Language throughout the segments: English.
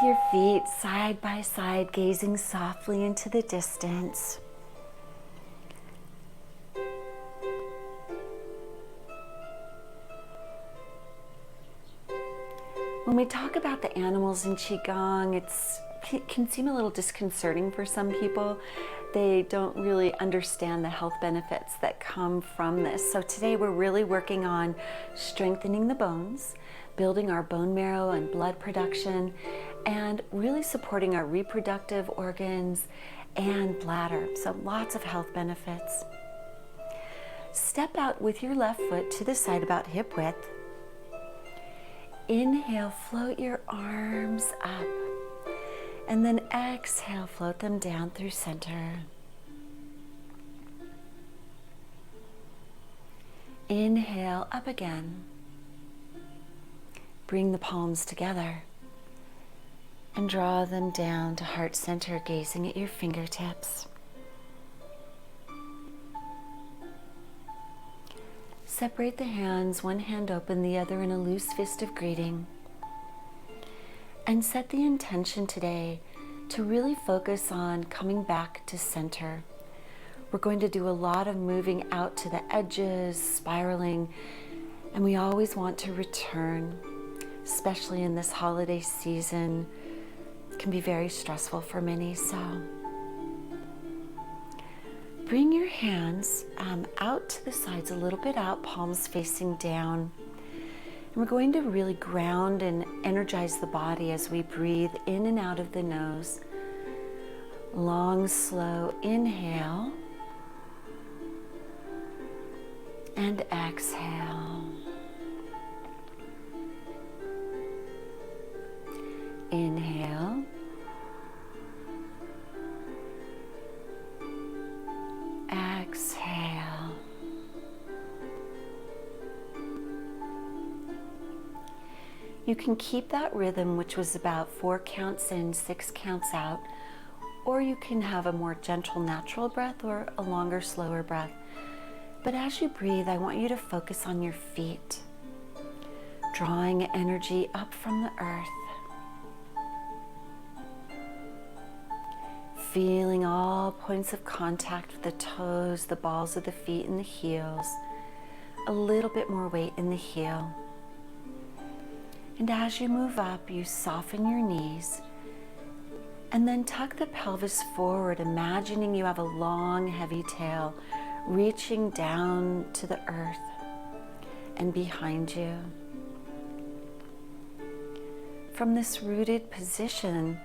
your feet side by side, gazing softly into the distance. When we talk about the animals in Qigong, it can seem a little disconcerting for some people. They don't really understand the health benefits that come from this. So today we're really working on strengthening the bones, building our bone marrow and blood production, and really supporting our reproductive organs and bladder. So lots of health benefits. Step out with your left foot to the side about hip width. Inhale, float your arms up. And then exhale, float them down through center. Inhale, up again. Bring the palms together and draw them down to heart center, gazing at your fingertips. Separate the hands, one hand open, the other in a loose fist of greeting. And set the intention today to really focus on coming back to center. We're going to do a lot of moving out to the edges, spiraling, and we always want to return, especially in this holiday season. It can be very stressful for many, so bring your hands out to the sides, a little bit out, palms facing down. And we're going to really ground and energize the body as we breathe in and out of the nose. Long, slow inhale and exhale. Inhale. Exhale. You can keep that rhythm, which was about 4 counts in, 6 counts out, or you can have a more gentle, natural breath or a longer, slower breath. But as you breathe, I want you to focus on your feet, drawing energy up from the earth, feeling all points of contact with the toes, the balls of the feet, and the heels. A little bit more weight in the heel. And as you move up, you soften your knees and then tuck the pelvis forward, imagining you have a long, heavy tail reaching down to the earth and behind you. From this rooted position,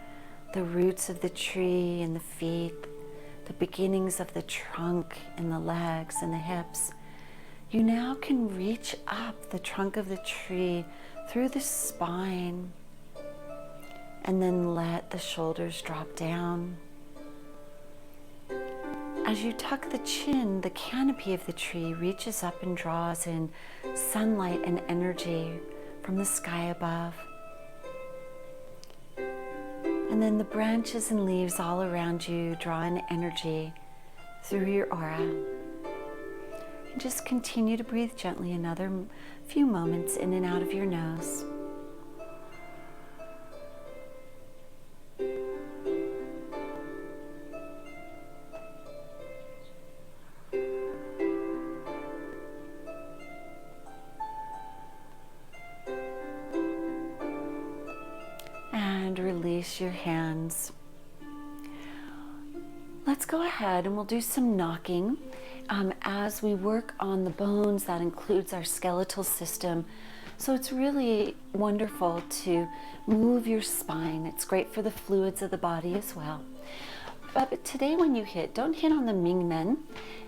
the roots of the tree and the feet, the beginnings of the trunk and the legs and the hips, you now can reach up the trunk of the tree through the spine and then let the shoulders drop down. As you tuck the chin, the canopy of the tree reaches up and draws in sunlight and energy from the sky above. And then the branches and leaves all around you draw in energy through your aura. And just continue to breathe gently another few moments in and out of your nose. And release your hands. Let's go ahead and we'll do some knocking. As we work on the bones, that includes our skeletal system. So it's really wonderful to move your spine. It's great for the fluids of the body as well. But today when you hit, don't hit on the Ming Men,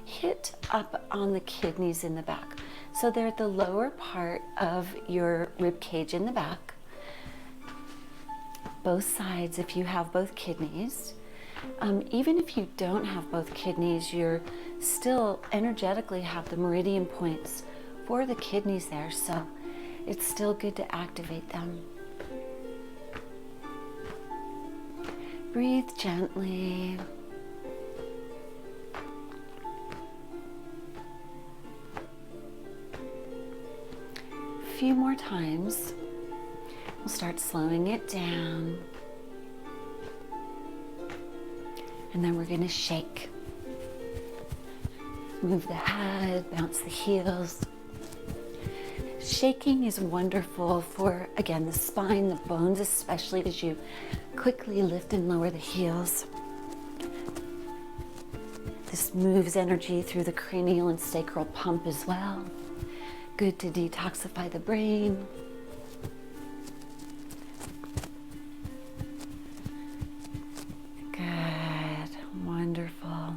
hit up on the kidneys in the back. So they're at the lower part of your rib cage in the back. Both sides, if you have both kidneys. Even if you don't have both kidneys, you're still energetically have the meridian points for the kidneys there, so it's still good to activate them. Breathe gently. A few more times. We'll start slowing it down. And then we're going to shake. Move the head, bounce the heels. Shaking is wonderful for, again, the spine, the bones, especially as you quickly lift and lower the heels. This moves energy through the cranial and sacral pump as well. Good to detoxify the brain. Good, wonderful.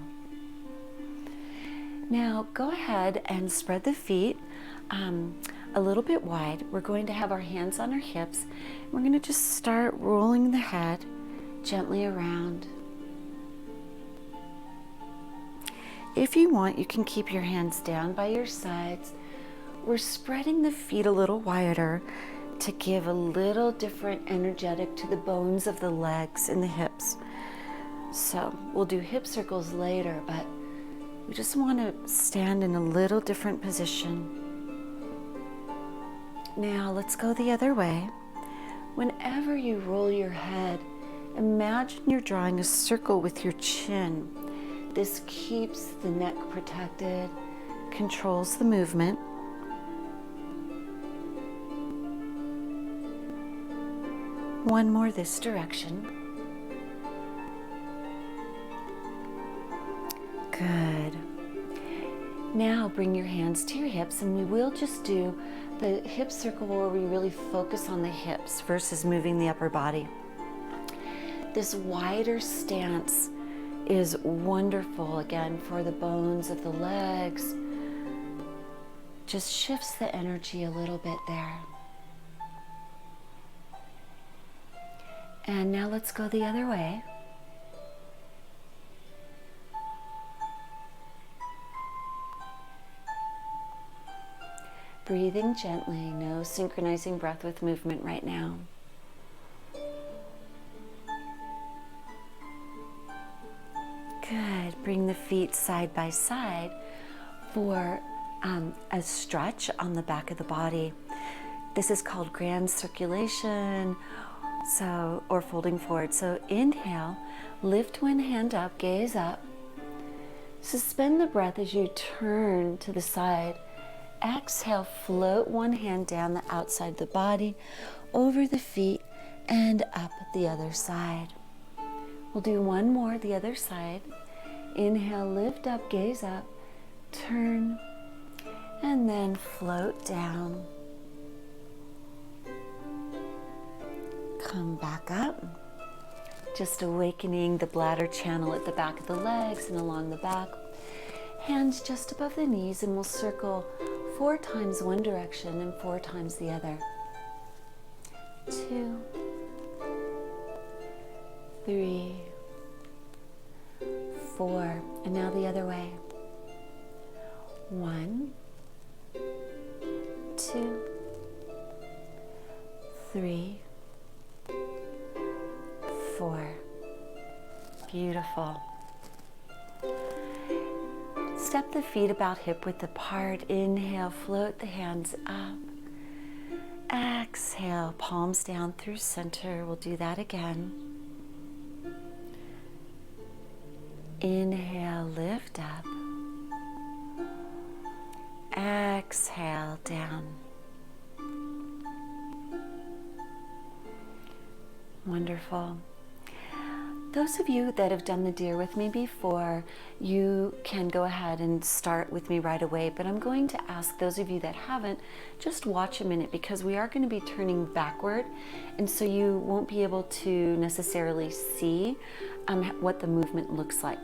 Now go ahead and spread the feet a little bit wide. We're going to have our hands on our hips. We're going to just start rolling the head gently around. If you want, you can keep your hands down by your sides. We're spreading the feet a little wider to give a little different energetic to the bones of the legs and the hips. So we'll do hip circles later, but we just want to stand in a little different position. Now let's go the other way. Whenever you roll your head, imagine you're drawing a circle with your chin. This keeps the neck protected, controls the movement. One more this direction. Good. Now bring your hands to your hips, and we will just do the hip circle where we really focus on the hips versus moving the upper body. This wider stance is wonderful, again, for the bones of the legs. Just shifts the energy a little bit there. And now let's go the other way. Breathing gently, no synchronizing breath with movement right now. Good. Bring the feet side by side for a stretch on the back of the body. This is called grand circulation, or folding forward. So inhale, lift one hand up, gaze up. Suspend the breath as you turn to the side. Exhale, float one hand down the outside of the body, over the feet, and up the other side. We'll do one more, the other side. Inhale, lift up, gaze up, turn, and then float down. Come back up. Just awakening the bladder channel at the back of the legs and along the back. Hands just above the knees, and we'll circle 4 times one direction and 4 times the other. 2, 3, 4, and now the other way. 1, 2, 3, 4. Beautiful. Step the feet about hip width apart. Inhale, float the hands up. Exhale, palms down through center. We'll do that again. Inhale, lift up. Exhale, down. Wonderful. Those of you that have done the deer with me before, you can go ahead and start with me right away, but I'm going to ask those of you that haven't, just watch a minute, because we are going to be turning backward, and so you won't be able to necessarily see what the movement looks like.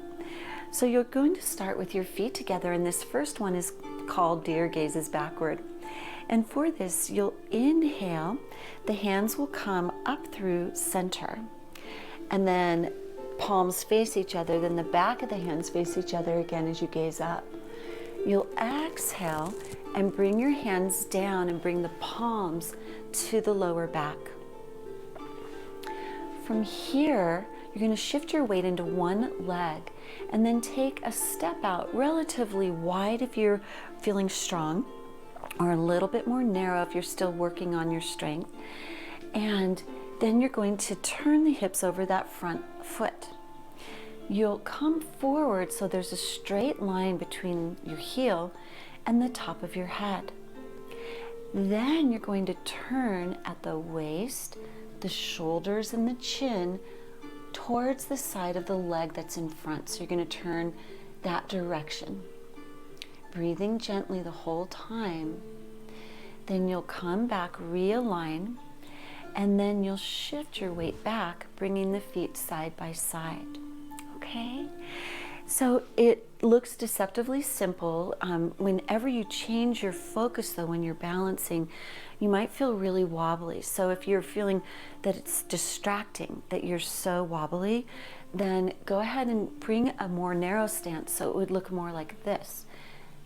So you're going to start with your feet together, and this first one is called Deer Gazes Backward. And for this, you'll inhale, the hands will come up through center, and then palms face each other, then the back of the hands face each other again as you gaze up. You'll exhale and bring your hands down and bring the palms to the lower back. From here, you're going to shift your weight into one leg and then take a step out relatively wide if you're feeling strong, or a little bit more narrow if you're still working on your strength. And then you're going to turn the hips over that front foot. you'll come forward so there's a straight line between your heel and the top of your head. Then you're going to turn at the waist, the shoulders, and the chin towards the side of the leg that's in front. So you're going to turn that direction. Breathing gently the whole time. Then you'll come back, realign, and then you'll shift your weight back, bringing the feet side by side. Okay? So it looks deceptively simple. Whenever you change your focus, though, when you're balancing, you might feel really wobbly. So if you're feeling that it's distracting, that you're so wobbly, then go ahead and bring a more narrow stance so it would look more like this.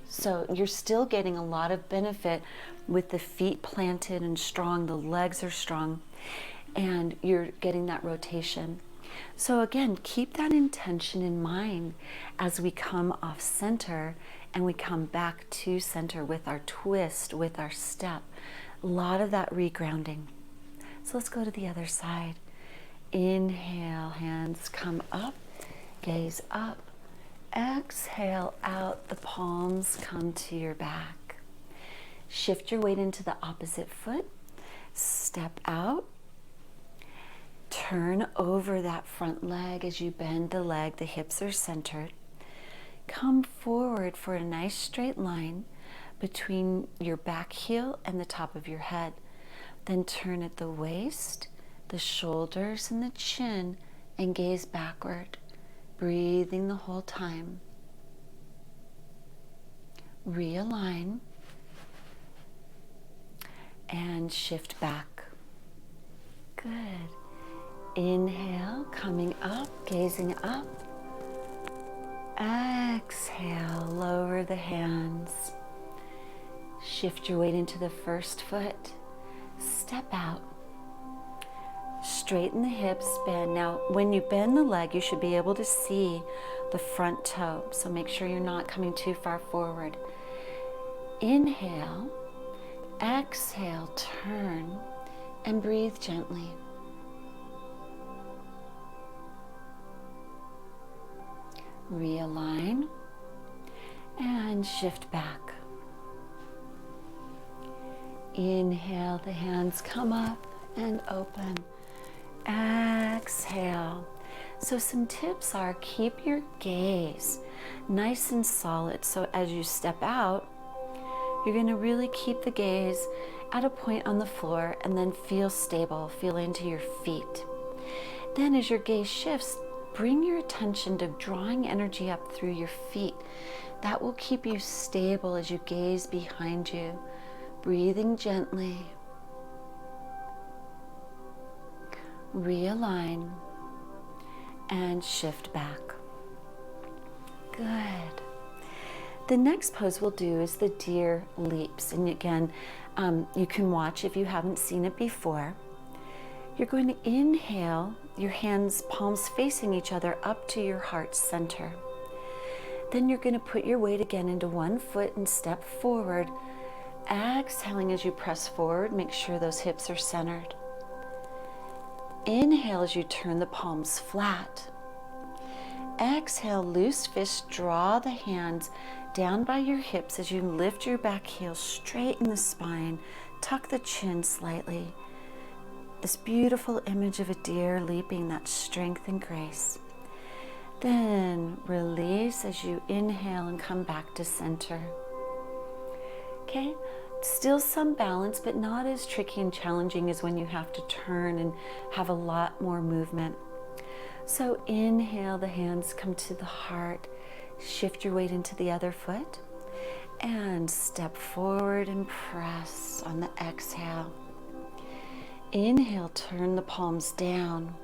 So you're still getting a lot of benefit with the feet planted and strong, the legs are strong, and you're getting that rotation. So again, keep that intention in mind as we come off center and we come back to center with our twist, with our step. A lot of that regrounding. So let's go to the other side. Inhale, hands come up, gaze up. Exhale out, the palms come to your back. Shift your weight into the opposite foot. Step out. Turn over that front leg as you bend the leg. The hips are centered. Come forward for a nice straight line between your back heel and the top of your head. Then turn at the waist, the shoulders, and the chin, and gaze backward. Breathing the whole time. Realign and shift back. Good. Inhale, coming up, gazing up. Exhale, lower the hands. Shift your weight into the first foot. Step out. Straighten the hips, bend. Now, when you bend the leg, you should be able to see the front toe. So make sure you're not coming too far forward. Inhale, exhale, turn, and breathe gently. Realign and shift back. Inhale, the hands come up and open. Exhale. So some tips are keep your gaze nice and solid. So as you step out, you're going to really keep the gaze at a point on the floor and then feel stable, feel into your feet. Then as your gaze shifts, bring your attention to drawing energy up through your feet. That will keep you stable as you gaze behind you, breathing gently. Realign and shift back. Good. The next pose we'll do is the deer leaps. And again, you can watch if you haven't seen it before. You're going to inhale, your hands, palms facing each other up to your heart center. Then you're going to put your weight again into one foot and step forward. Exhaling as you press forward, make sure those hips are centered. Inhale as you turn the palms flat. Exhale, loose fists, draw the hands down by your hips as you lift your back heel, straighten the spine, tuck the chin slightly. This beautiful image of a deer leaping, that strength and grace. Then release as you inhale and come back to center. Okay, still some balance, but not as tricky and challenging as when you have to turn and have a lot more movement. So inhale, the hands come to the heart, shift your weight into the other foot, and step forward and press on the exhale. Inhale, turn the palms down.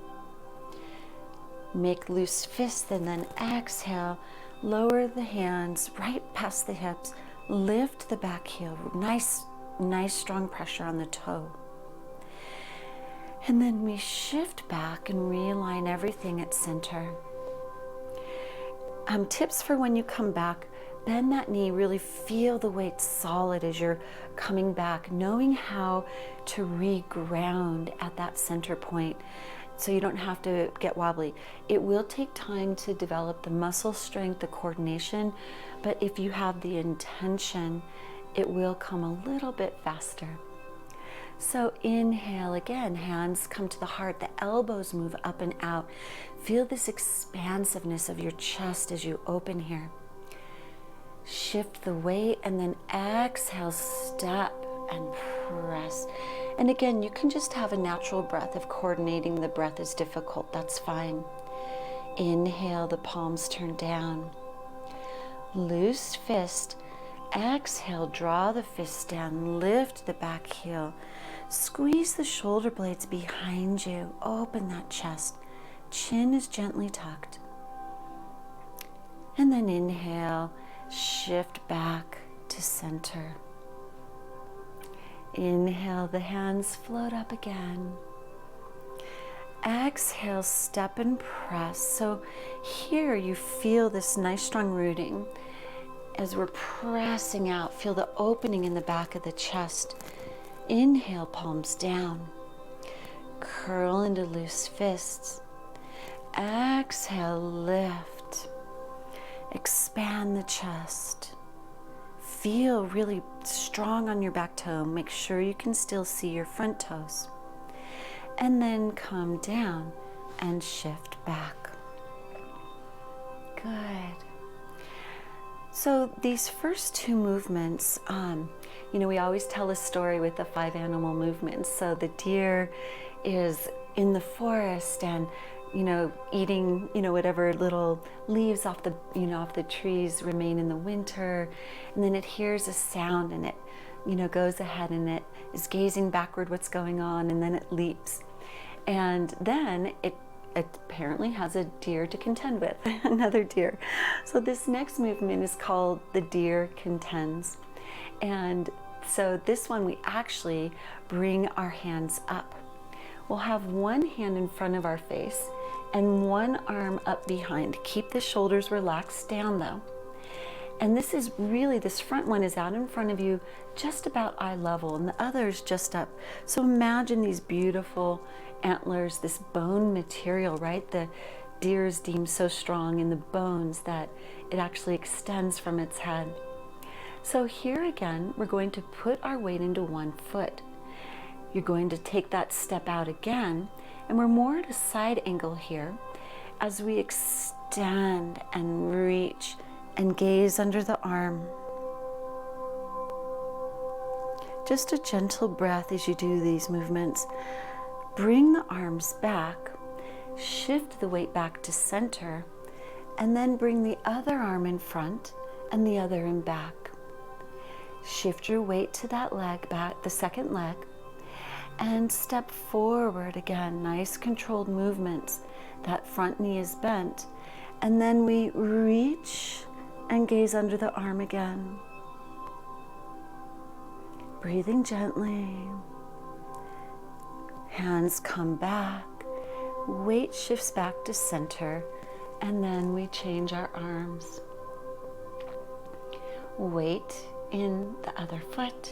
Make loose fists, and then exhale, lower the hands right past the hips, lift the back heel, nice strong pressure on the toe. And then we shift back and realign everything at center. Tips for when you come back: bend that knee, really feel the weight solid as you're coming back, knowing how to reground at that center point. so you don't have to get wobbly. It will take time to develop the muscle strength, the coordination, but if you have the intention, it will come a little bit faster. So inhale again, hands come to the heart, the elbows move up and out. Feel this expansiveness of your chest as you open here. Shift the weight and then exhale, step and press. And again, you can just have a natural breath. If coordinating the breath is difficult, that's fine. Inhale, the palms turn down. Loose fist. Exhale, draw the fist down, lift the back heel. Squeeze the shoulder blades behind you. Open that chest. Chin is gently tucked. And then inhale, shift back to center. Inhale, the hands float up again. Exhale, step and press. So here you feel this nice strong rooting. As we're pressing out, feel the opening in the back of the chest. Inhale, palms down. Curl into loose fists. Exhale, lift. Expand the chest. Feel really strong on your back toe. Make sure you can still see your front toes. And then come down and shift back. Good. So these first two movements, we always tell a story with the 5 animal movements. So the deer is in the forest and eating, whatever little leaves off the trees remain in the winter. And then it hears a sound and it, goes ahead and it is gazing backward what's going on, and then it leaps. And then it apparently has a deer to contend with, another deer. So this next movement is called the Deer Contends. And so this one, we actually bring our hands up. We'll have one hand in front of our face and one arm up behind. Keep the shoulders relaxed down though. And this front one is out in front of you, just about eye level, and the other is just up. So imagine these beautiful antlers, this bone material, right? The deer is deemed so strong in the bones that it actually extends from its head. So here again, we're going to put our weight into one foot. You're going to take that step out again, and we're more at a side angle here as we extend and reach and gaze under the arm. Just a gentle breath as you do these movements. Bring the arms back, shift the weight back to center, and then bring the other arm in front and the other in back. Shift your weight to that leg back, the second leg, and step forward again. Nice controlled movements. That front knee is bent. And then we reach and gaze under the arm again. Breathing gently. Hands come back. Weight shifts back to center. And then we change our arms. Weight in the other foot.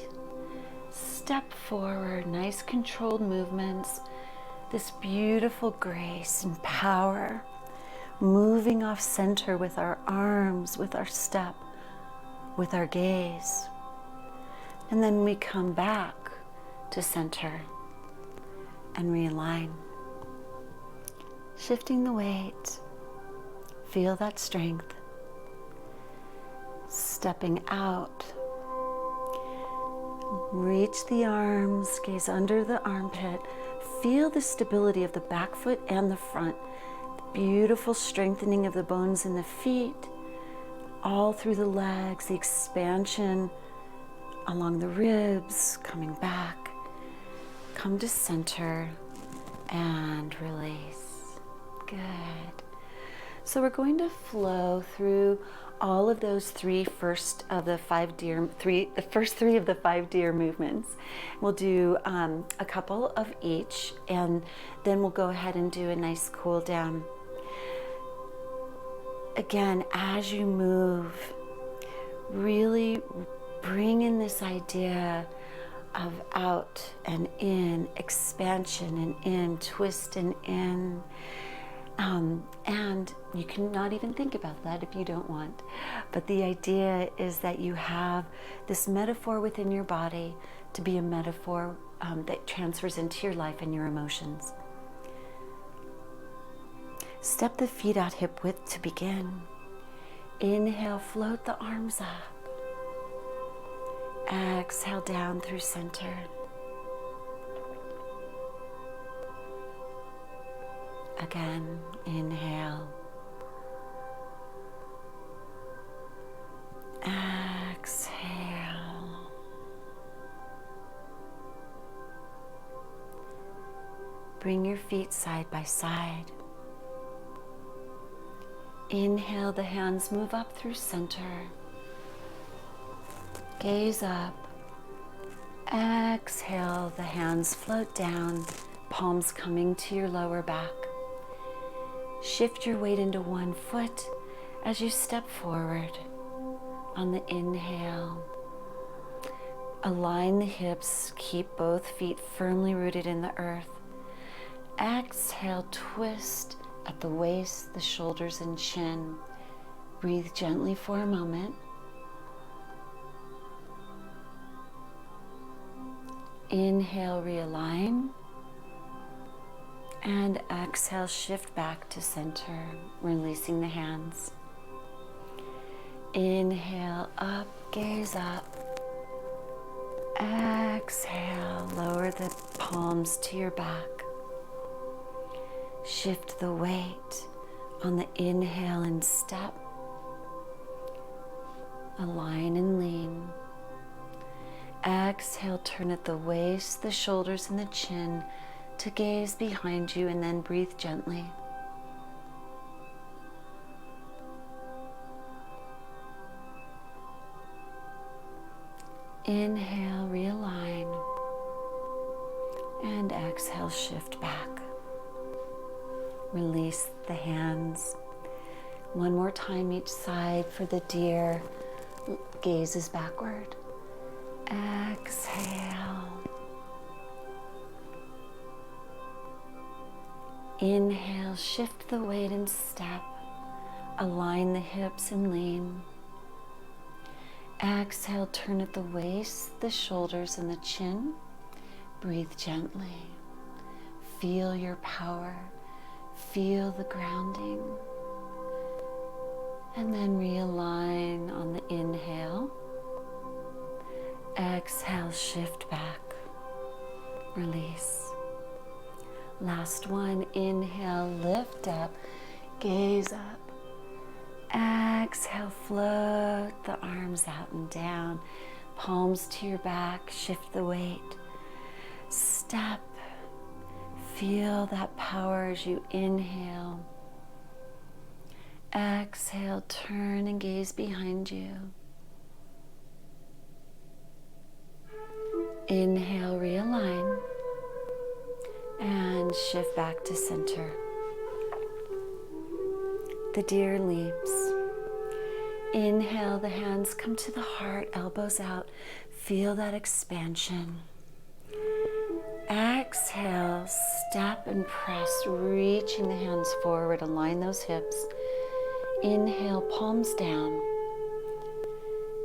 Step forward, nice controlled movements. This beautiful grace and power. Moving off center with our arms, with our step, with our gaze. And then we come back to center and realign. Shifting the weight. Feel that strength. Stepping out. Reach the arms, gaze under the armpit. Feel the stability of the back foot and the front. The beautiful strengthening of the bones in the feet, all through the legs, the expansion along the ribs, coming back. Come to center and release. Good. So we're going to flow through all of those the first three of the 5 deer movements. We'll do a couple of each, and then we'll go ahead and do a nice cool down. Again, as you move, really bring in this idea of out and in, expansion and in, twist and in. And you can not even think about that if you don't want. But the idea is that you have this metaphor within your body to be a metaphor that transfers into your life and your emotions. Step the feet out hip width to begin. Inhale, float the arms up. Exhale down through center. Again, inhale. Exhale. Bring your feet side by side. Inhale, the hands move up through center. Gaze up. Exhale, the hands float down, palms coming to your lower back. Shift your weight into one foot as you step forward. On the inhale, align the hips, keep both feet firmly rooted in the earth. Exhale, twist at the waist, the shoulders, and chin. Breathe gently for a moment. Inhale, realign. And exhale, shift back to center, releasing the hands. Inhale, up, gaze up. Exhale, lower the palms to your back. Shift the weight on the inhale and step. Align and lean. Exhale, turn at the waist, the shoulders, and the chin to gaze behind you, and then breathe gently. Inhale, realign, and exhale, shift back. Release the hands. One more time each side for the deer. Gazes backward. Exhale. Inhale, shift the weight and step. Align the hips and lean. Exhale, turn at the waist, the shoulders, and the chin. Breathe gently. Feel your power. Feel the grounding. And then realign on the inhale. Exhale, shift back. Release. Last one, inhale, lift up, gaze up. Exhale, float the arms out and down, palms to your back, shift the weight. Step, feel that power as you inhale. Exhale, turn and gaze behind you. Inhale, realign. And shift back to center. The deer leaps. Inhale, the hands come to the heart, elbows out. Feel that expansion. Exhale, step and press, reaching the hands forward. Align those hips. Inhale, palms down.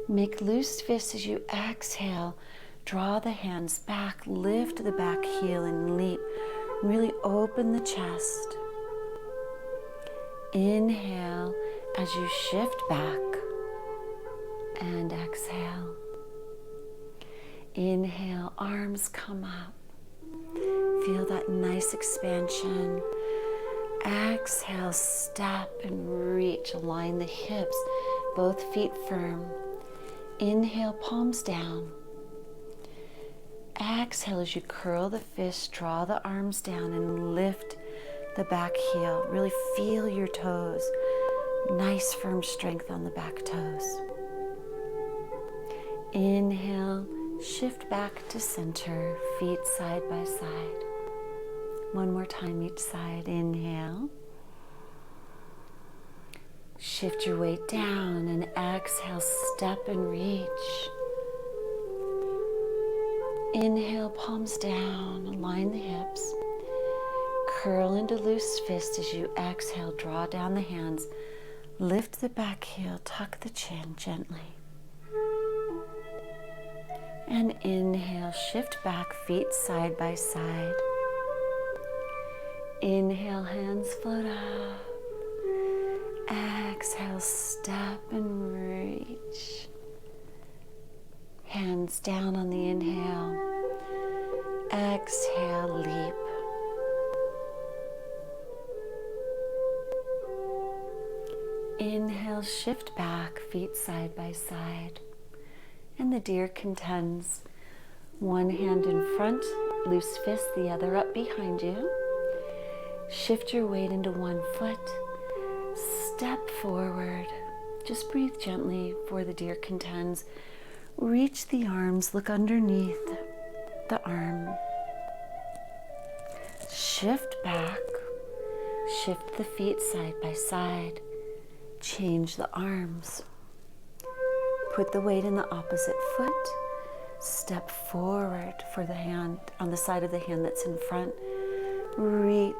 Make loose fists as you exhale. Draw the hands back, lift the back heel and leap. Really open the chest. Inhale as you shift back and exhale. Inhale, arms come up. Feel that nice expansion. Exhale, step and reach. Align the hips, both feet firm. Inhale, palms down. Exhale as you curl the fists, draw the arms down and lift the back heel. Really feel your toes. Nice firm strength on the back toes. Inhale, shift back to center, feet side by side. One more time each side. Inhale. Shift your weight down and exhale, step and reach. Inhale, palms down, align the hips. Curl into loose fist as you exhale, draw down the hands. Lift the back heel, tuck the chin gently. And inhale, shift back, feet side by side. Inhale, hands float up. Exhale, step and reach. Hands down on the inhale. Exhale, leap. Inhale, shift back, feet side by side. And the deer contends. One hand in front, loose fist, the other up behind you. Shift your weight into one foot. Step forward. Just breathe gently for the deer contends. Reach the arms, look underneath the arm. Shift back. Shift the feet side by side. Change the arms. Put the weight in the opposite foot. Step forward for the hand on the side of the hand that's in front. Reach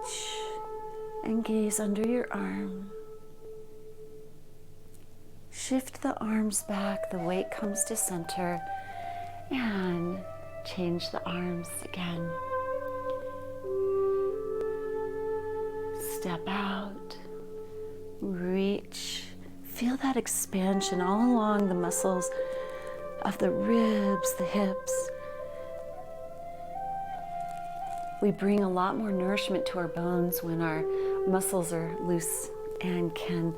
and gaze under your arm. Shift the arms back, the weight comes to center, and change the arms again. Step out, reach, feel that expansion all along the muscles of the ribs, the hips. We bring a lot more nourishment to our bones when our muscles are loose and can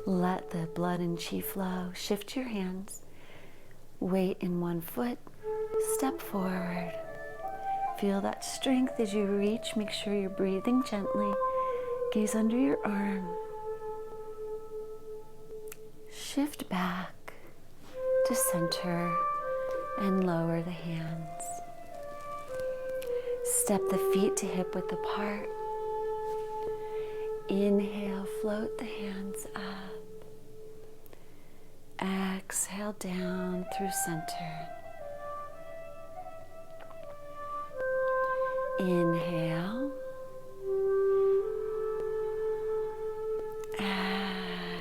let the blood and chi flow. Shift your hands, weight in one foot, step forward. Feel that strength as you reach. Make sure you're breathing gently. Gaze under your arm. Shift back to center and lower the hands. Step the feet to hip width apart. Inhale, float the hands up. Exhale down through center. Inhale.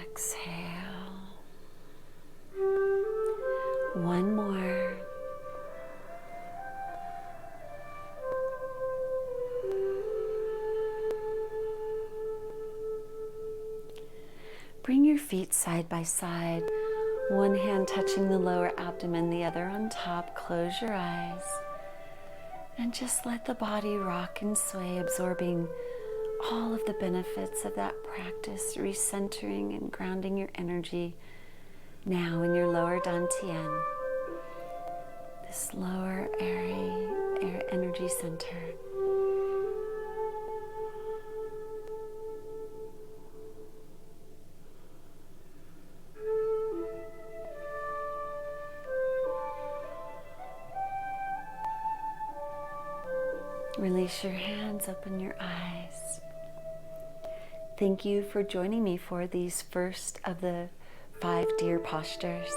Exhale. One more. Bring your feet side by side, one hand touching the lower abdomen, the other on top. Close your eyes and just let the body rock and sway, absorbing all of the benefits of that practice, recentering and grounding your energy now in your lower dantian, this lower airy energy center. Release your hands, open your eyes. Thank you for joining me for these first of the 5 deer postures.